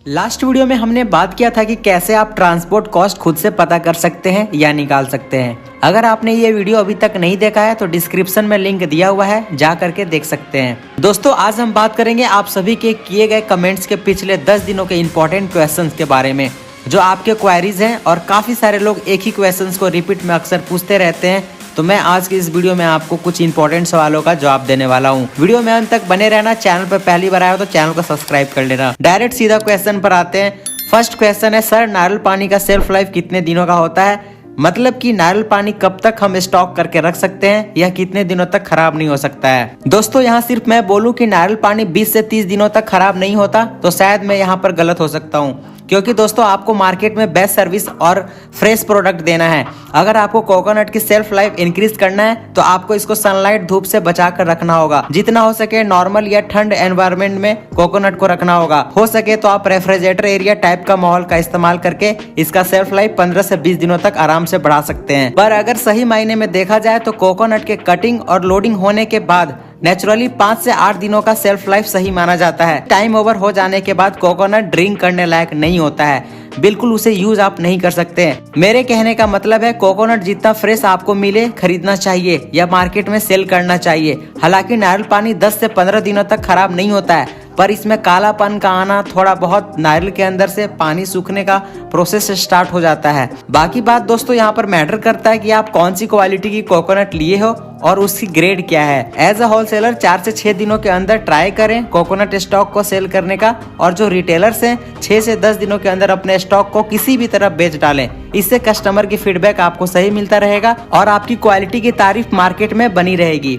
Last video में हमने बात किया था कि कैसे आप ट्रांसपोर्ट कॉस्ट खुद से पता कर सकते हैं या निकाल सकते हैं। अगर आपने ये वीडियो अभी तक नहीं देखा है तो डिस्क्रिप्शन में लिंक दिया हुआ है, जा करके देख सकते हैं। दोस्तों आज हम बात करेंगे आप सभी के किए गए कमेंट्स के पिछले 10 दिनों के इंपॉर्टेंट क्वेश्चंस के बारे में, जो आपके क्वेरीज हैं और काफ़ी सारे लोग एक ही क्वेश्चंस को रिपीट में अक्सर पूछते रहते हैं। तो मैं आज की इस वीडियो में आपको कुछ इंपॉर्टेंट सवालों का जवाब देने वाला हूँ। वीडियो में अंत तक बने रहना। चैनल पर पहली बार आया हो तो चैनल को सब्सक्राइब कर लेना। डायरेक्ट सीधा क्वेश्चन पर आते हैं। फर्स्ट क्वेश्चन है, सर नारियल पानी का शेल्फ लाइफ कितने दिनों का होता है? मतलब कि नारियल पानी कब तक हम स्टॉक करके रख सकते हैं, यह कितने दिनों तक खराब नहीं हो सकता है? दोस्तों यहाँ सिर्फ मैं बोलूं कि नारियल पानी 20 से 30 दिनों तक खराब नहीं होता तो शायद मैं यहाँ पर गलत हो सकता हूँ, क्योंकि दोस्तों आपको मार्केट में बेस्ट सर्विस और फ्रेश प्रोडक्ट देना है। अगर आपको कोकोनट की शेल्फ लाइफ इंक्रीज करना है तो आपको इसको सनलाइट धूप से बचा कर रखना होगा। जितना हो सके नॉर्मल या ठंड एनवायरनमेंट में कोकोनट को रखना होगा। हो सके तो आप रेफ्रिजरेटर एरिया टाइप का माहौल का इस्तेमाल करके इसका शेल्फ लाइफ 15 से 20 दिनों तक आराम से बढ़ा सकते हैं। पर अगर सही मायने में देखा जाए तो कोकोनट के कटिंग और लोडिंग होने के बाद नेचुरली 5 से 8 दिनों का शेल्फ लाइफ सही माना जाता है। टाइम ओवर हो जाने के बाद कोकोनट ड्रिंक करने लायक नहीं होता है, बिल्कुल उसे यूज आप नहीं कर सकते हैं। मेरे कहने का मतलब है कोकोनट जितना फ्रेश आपको मिले खरीदना चाहिए या मार्केट में सेल करना चाहिए। हालांकि नारियल पानी 10 से 15 दिनों तक खराब नहीं होता है, पर इसमें कालापन का आना, थोड़ा बहुत नारियल के अंदर से पानी सूखने का प्रोसेस स्टार्ट हो जाता है। बाकी बात दोस्तों यहाँ पर मैटर करता है कि आप कौन सी क्वालिटी की कोकोनट लिए हो और उसकी ग्रेड क्या है। एज अ होलसेलर 4 से 6 दिनों के अंदर ट्राई करें कोकोनट स्टॉक को सेल करने का, और जो रिटेलर्स हैं 6 से 10 दिनों के अंदर अपने स्टॉक को किसी भी तरह बेच डालें। इससे कस्टमर की फीडबैक आपको सही मिलता रहेगा और आपकी क्वालिटी की तारीफ मार्केट में बनी रहेगी।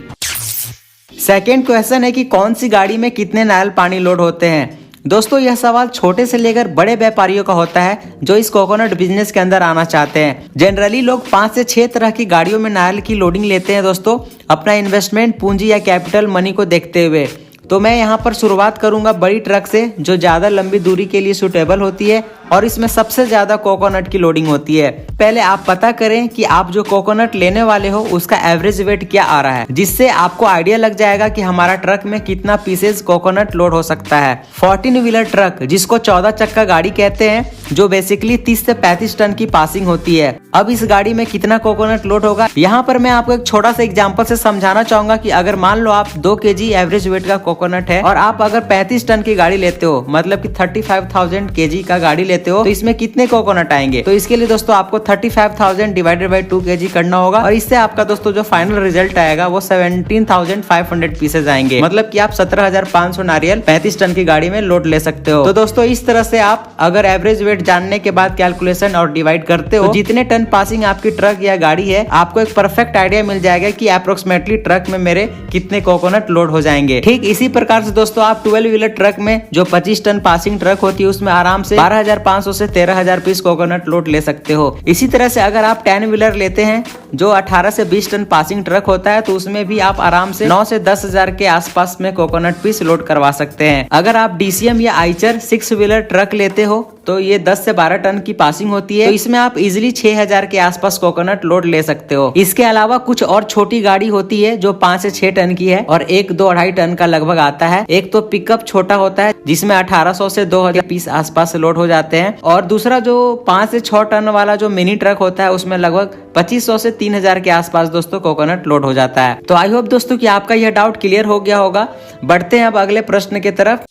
सेकेंड क्वेश्चन है कि कौन सी गाड़ी में कितने नारियल पानी लोड होते हैं? दोस्तों यह सवाल छोटे से लेकर बड़े व्यापारियों का होता है जो इस कोकोनट बिजनेस के अंदर आना चाहते हैं। जनरली लोग 5 से 6 तरह की गाड़ियों में नारियल की लोडिंग लेते हैं दोस्तों, अपना इन्वेस्टमेंट पूंजी या कैपिटल मनी को देखते हुए। तो मैं यहाँ पर शुरुआत करूंगा बड़ी ट्रक से, जो ज्यादा लंबी दूरी के लिए सूटेबल होती है और इसमें सबसे ज्यादा कोकोनट की लोडिंग होती है। पहले आप पता करें कि आप जो कोकोनट लेने वाले हो उसका एवरेज वेट क्या आ रहा है, जिससे आपको आइडिया लग जाएगा कि हमारा ट्रक में कितना पीसेज कोकोनट लोड हो सकता है। 14 व्हीलर ट्रक, जिसको 14 चक्का गाड़ी कहते हैं, जो बेसिकली 30 से 35 टन की पासिंग होती है। अब इस गाड़ी में कितना कोकोनट लोड होगा, यहाँ पर मैं आपको एक छोटा सा एग्जांपल से समझाना चाहूंगा कि अगर मान लो आप 2 kg एवरेज वेट का कोकोनट है और आप अगर 35 टन की गाड़ी लेते हो, मतलब कि 35,000 kg का गाड़ी लेते हो, तो इसमें कितने कोकोनट आएंगे? तो इसके लिए दोस्तों आपको 35,000 डिवाइडेड बाई 2 kg करना होगा और इससे आपका दोस्तों जो फाइनल रिजल्ट आएगा वो 17,500 पीसेज आएंगे। मतलब कि आप 17,500 नारियल 35 टन की गाड़ी में लोड ले सकते हो। तो दोस्तों इस तरह से आप अगर एवरेज वेट जानने के बाद कैलकुलेशन और डिवाइड करते हो, तो जितने टन पासिंग आपकी ट्रक या गाड़ी है, आपको एक परफेक्ट आइडिया मिल जाएगा कि अप्रोक्सीमेटली ट्रक में मेरे कितने कोकोनट लोड हो जाएंगे। ठीक इसी प्रकार से दोस्तों आप 12 व्हीलर ट्रक में जो 25 टन पासिंग ट्रक होती है उसमें आराम से 12,500 से 13,000 पीस कोकोनट लोड ले सकते हो। इसी तरह से अगर आप 10 व्हीलर लेते हैं जो 18 से 20 टन पासिंग ट्रक होता है, तो उसमें भी आप आराम से 9 से 10,000 के आसपास में कोकोनट पीस लोड करवा सकते हैं। अगर आप DCM या आइचर 6 व्हीलर ट्रक लेते हो तो ये 10 से 12 टन की पासिंग होती है, तो इसमें आप इजिली 6,000 के आसपास कोकोनट लोड ले सकते हो। इसके अलावा कुछ और छोटी गाड़ी होती है जो 5 से 6 टन की है और 1-2-2.5 टन का लगभग आता है। एक तो पिकअप छोटा होता है जिसमें 1800 से 2000 पीस आसपास लोड हो जाते हैं, और दूसरा जो 5 से 6 टन वाला जो मिनी ट्रक होता है उसमें लगभग 2500 से 3000 के आसपास दोस्तों कोकोनट लोड हो जाता है। तो आई होप दोस्तों कि आपका यह डाउट क्लियर हो गया होगा। बढ़ते हैं अब अगले प्रश्न की तरफ।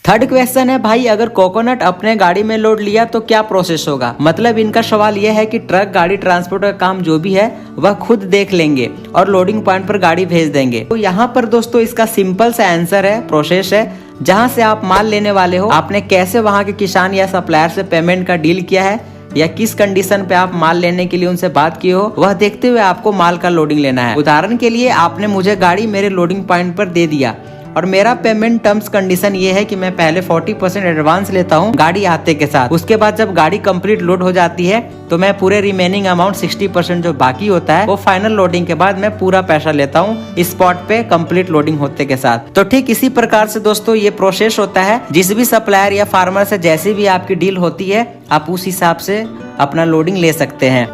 थर्ड क्वेश्चन है, भाई अगर कोकोनट अपने गाड़ी में लोड लिया तो क्या प्रोसेस होगा? मतलब इनका सवाल यह है कि ट्रक गाड़ी ट्रांसपोर्ट का काम जो भी है वह खुद देख लेंगे और लोडिंग पॉइंट पर गाड़ी भेज देंगे। तो यहाँ पर दोस्तों इसका सिंपल सा आंसर है, प्रोसेस है। जहाँ से आप माल लेने वाले हो, आपने कैसे वहाँ के किसान या सप्लायर से पेमेंट का डील किया है या किस कंडीशन पे आप माल लेने के लिए उनसे बात की हो, वह देखते हुए आपको माल का लोडिंग लेना है। उदाहरण के लिए आपने मुझे गाड़ी मेरे लोडिंग पॉइंट पर दे दिया और मेरा पेमेंट टर्म्स कंडीशन ये है कि मैं पहले 40% एडवांस लेता हूँ गाड़ी आते के साथ। उसके बाद जब गाड़ी कंप्लीट लोड हो जाती है तो मैं पूरे रिमेनिंग अमाउंट 60% जो बाकी होता है वो फाइनल लोडिंग के बाद मैं पूरा पैसा लेता हूँ स्पॉट पे कंप्लीट लोडिंग होते के साथ। तो ठीक इसी प्रकार से दोस्तों ये प्रोसेस होता है। जिस भी सप्लायर या फार्मर से जैसी भी आपकी डील होती है, आप उस हिसाब से अपना लोडिंग ले सकते हैं।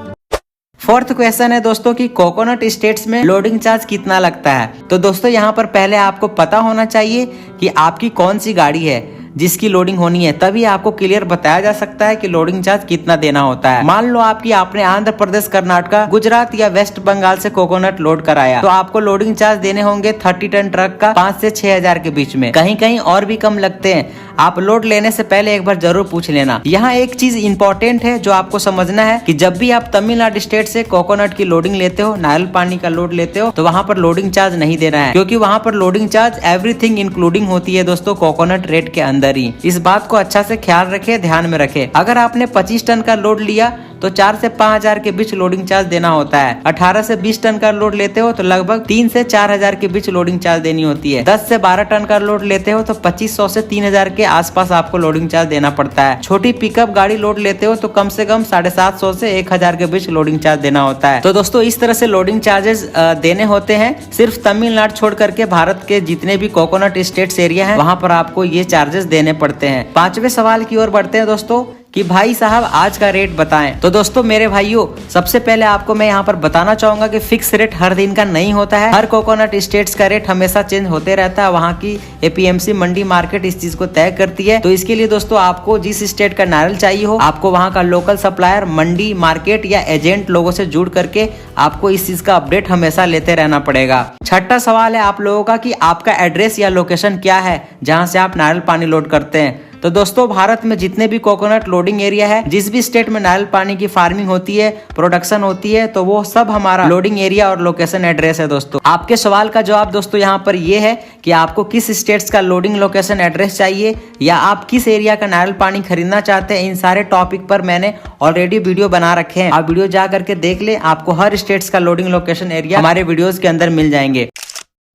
फोर्थ क्वेश्चन है दोस्तों कि कोकोनट स्टेट्स में लोडिंग चार्ज कितना लगता है? तो दोस्तों यहाँ पर पहले आपको पता होना चाहिए कि आपकी कौन सी गाड़ी है। जिसकी लोडिंग होनी है, तभी आपको क्लियर बताया जा सकता है कि लोडिंग चार्ज कितना देना होता है। मान लो आपकी आपने आंध्र प्रदेश, कर्नाटक, गुजरात या वेस्ट बंगाल से कोकोनट लोड कराया, तो आपको लोडिंग चार्ज देने होंगे 30 टन ट्रक का 5 से 6,000 के बीच में। कहीं कहीं और भी कम लगते हैं। आप लोड लेने से पहले एक बार जरूर पूछ लेना। यहाँ एक चीज इंपॉर्टेंट है जो आपको समझना है कि जब भी आप तमिलनाडु स्टेट से कोकोनट की लोडिंग लेते हो, नारियल पानी का लोड लेते हो, तो वहाँ पर लोडिंग चार्ज नहीं देना है, क्योंकि वहाँ पर लोडिंग चार्ज एवरीथिंग इंक्लूडिंग होती है दोस्तों, कोकोनट रेट के अंदर ही। इस बात को अच्छा से ख्याल रखे, ध्यान में रखे। अगर आपने 25 टन का लोड लिया तो 4 से 5,000 के बीच लोडिंग चार्ज देना होता है। 18 से 20 टन का लोड लेते हो तो लगभग 3 से 4,000 के बीच लोडिंग चार्ज देनी होती है। 10 से 12 टन का लोड लेते हो तो 2500 से 3,000 के आसपास आपको लोडिंग चार्ज देना पड़ता है। छोटी पिकअप गाड़ी लोड लेते हो तो कम से कम 750 से 1,000 के बीच लोडिंग चार्ज देना होता है। तो दोस्तों इस तरह से लोडिंग चार्जेस देने होते हैं। सिर्फ तमिलनाडु छोड़ करके भारत के जितने भी कोकोनट स्टेट्स एरिया है, वहाँ पर आपको ये चार्जेस देने पड़ते हैं। 5वें सवाल की ओर बढ़ते हैं दोस्तों कि भाई साहब आज का रेट बताएं। तो दोस्तों मेरे भाइयों, सबसे पहले आपको मैं यहाँ पर बताना चाहूंगा कि फिक्स रेट हर दिन का नहीं होता है। हर कोकोनट स्टेट्स का रेट हमेशा चेंज होते रहता है। वहाँ की एपीएमसी मंडी मार्केट इस चीज को तय करती है। तो इसके लिए दोस्तों आपको जिस स्टेट का नारियल चाहिए हो, आपको वहाँ का लोकल सप्लायर, मंडी मार्केट या एजेंट लोगों से जुड़ करके आपको इस चीज का अपडेट हमेशा लेते रहना पड़ेगा। छठा सवाल है आप लोगों का कि आपका एड्रेस या लोकेशन क्या है जहाँ से आप नारियल पानी लोड करते हैं। तो दोस्तों भारत में जितने भी कोकोनट लोडिंग एरिया है, जिस भी स्टेट में नारियल पानी की फार्मिंग होती है, प्रोडक्शन होती है, तो वो सब हमारा लोडिंग एरिया और लोकेशन एड्रेस है दोस्तों। आपके सवाल का जवाब दोस्तों यहाँ पर ये है कि आपको किस स्टेट्स का लोडिंग लोकेशन एड्रेस चाहिए या आप किस एरिया का नारियल पानी खरीदना चाहते हैं। इन सारे टॉपिक पर मैंने ऑलरेडी वीडियो बना रखे हैं, आप वीडियो जा करके देख ले। आपको हर स्टेट्स का लोडिंग लोकेशन एरिया हमारे वीडियोज के अंदर मिल जाएंगे।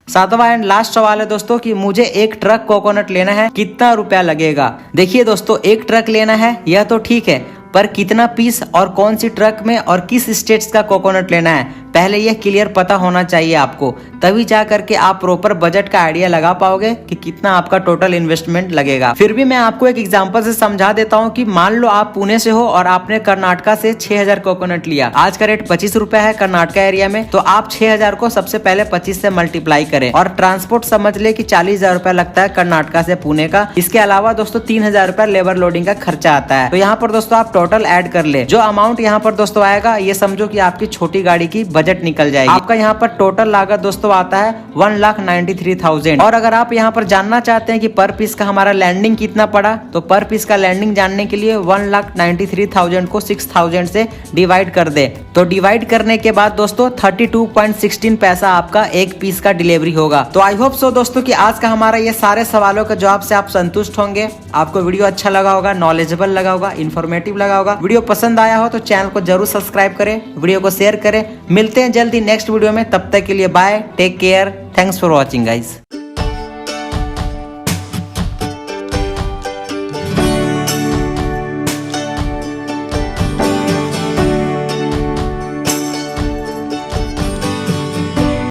7वां एंड लास्ट सवाल है दोस्तों कि मुझे एक ट्रक कोकोनट लेना है, कितना रुपया लगेगा। देखिए दोस्तों, एक ट्रक लेना है यह तो ठीक है, पर कितना पीस और कौन सी ट्रक में और किस स्टेट्स का कोकोनट लेना है, पहले यह क्लियर पता होना चाहिए आपको। तभी जा करके आप प्रॉपर बजट का आइडिया लगा पाओगे कि कितना आपका टोटल इन्वेस्टमेंट लगेगा। फिर भी मैं आपको एक एग्जांपल से समझा देता हूं कि मान लो आप पुणे से हो और आपने कर्नाटका से 6,000 कोकोनट लिया। आज का रेट 25 रुपए है कर्नाटका एरिया में, तो आप 6,000 को सबसे पहले 25 से मल्टीप्लाई करें और ट्रांसपोर्ट समझ ले कि 40,000 रुपया लगता है कर्नाटका से पुणे का। इसके अलावा दोस्तों 3,000 रुपया लेबर लोडिंग का खर्चा आता है। तो यहाँ पर दोस्तों आप टोटल ऐड कर ले। जो अमाउंट यहाँ पर दोस्तों आएगा, ये समझो कि आपकी छोटी गाड़ी की बजट निकल जाएगी। आपका यहाँ पर टोटल लागत दोस्तों आता है 1,93,000। और अगर आप यहाँ पर जानना चाहते हैं कि पर पीस का हमारा लैंडिंग कितना पड़ा, तो पर पीस का लैंडिंग जानने के लिए 1,93,000 को 6,000 से डिवाइड कर दे। तो डिवाइड करने के बाद दोस्तों 32.16 पैसा आपका एक पीस का डिलीवरी होगा। तो आई होप सो दोस्तों कि आज का हमारा ये सारे सवालों के जवाब से आप संतुष्ट होंगे। आपको वीडियो अच्छा लगा होगा, नॉलेजेबल लगा होगा, इन्फॉर्मेटिव लगा होगा। वीडियो पसंद आया हो तो चैनल को जरूर सब्सक्राइब करें, वीडियो को शेयर करें। मिलते हैं जल्दी नेक्स्ट वीडियो में, तब तक के लिए bye, take care, thanks for watching guys.